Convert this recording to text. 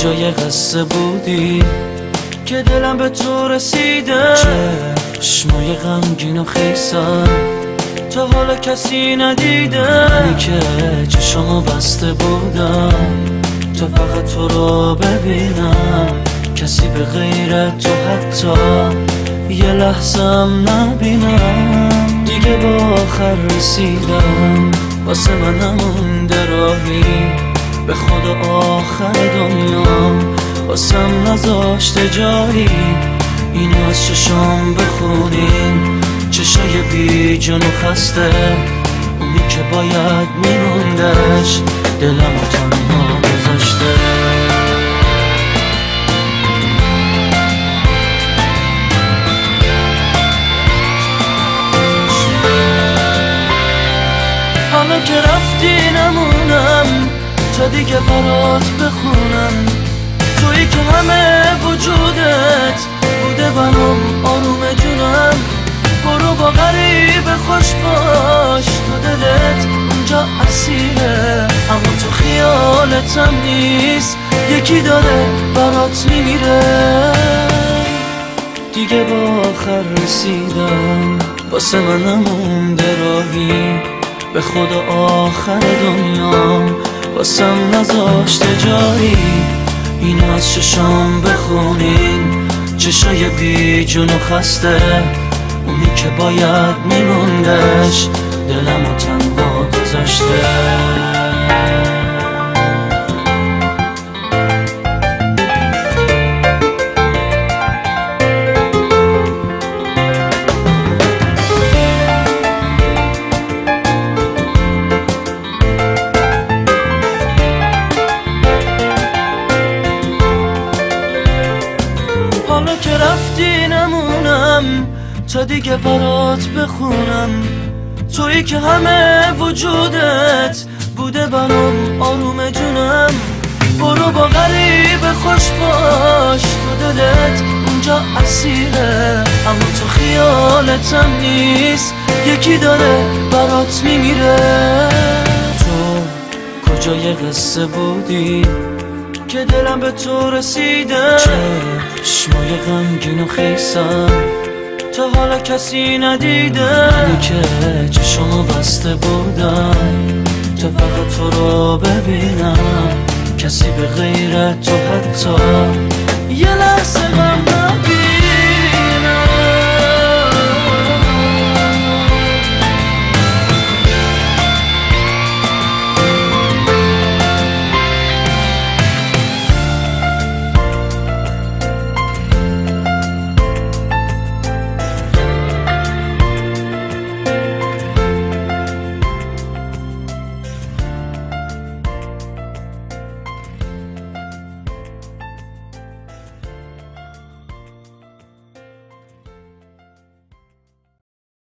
کجای قصه بودی که دلم به تو رسیده؟ چشمای غمگین و خیسن تا حالا کسی ندیده. منی که چشمو بسته بودم تا فقط تو رو ببینم، کسی به غیر تو حتی یه لحظم نبینم. دیگه با آخر رسیدم، واسه من نمونده راهی به خدا آخر دنیا، واسم نذاشته جایی اینو از چشام بخونین. چشای بی جون و خسته، اونی که باید میموندش دلمو تنها گذاشته. حالا که رفتی نمونم تا دیگه برات بخونم، تویی که همه وجودت بوده برام آروم جونم. برو با غریب خوش باش، تو دلت اونجا اسیره، اما تو خیالتم نیست، یکی داره برات میمیره. دیگه با آخر رسیدم، واسه من نمونده راهی به خدا آخر دنیا، واسم نذاشته جایی اینو از چشام بخونین. چشای بی جون و خسته، اونی که باید میموندش دلمو تنها گذاشته. حالا که رفتی نمونم تا دیگه برات بخونم، تویی که همه وجودت بوده برام آروم جونم. برو با غریب خوش باش، تو دلت اونجا اسیره، اما تو خیالتم نیست، یکی داره برات میمیره. تو کجای قصه بودی که دلم به تو رسیده؟ چشمای غمگین و خیسن تا حالا کسی ندیده. منی که چشمو بسته بودم تا فقط تو رو ببینم، کسی به غیر تو حتی یه لحظه غم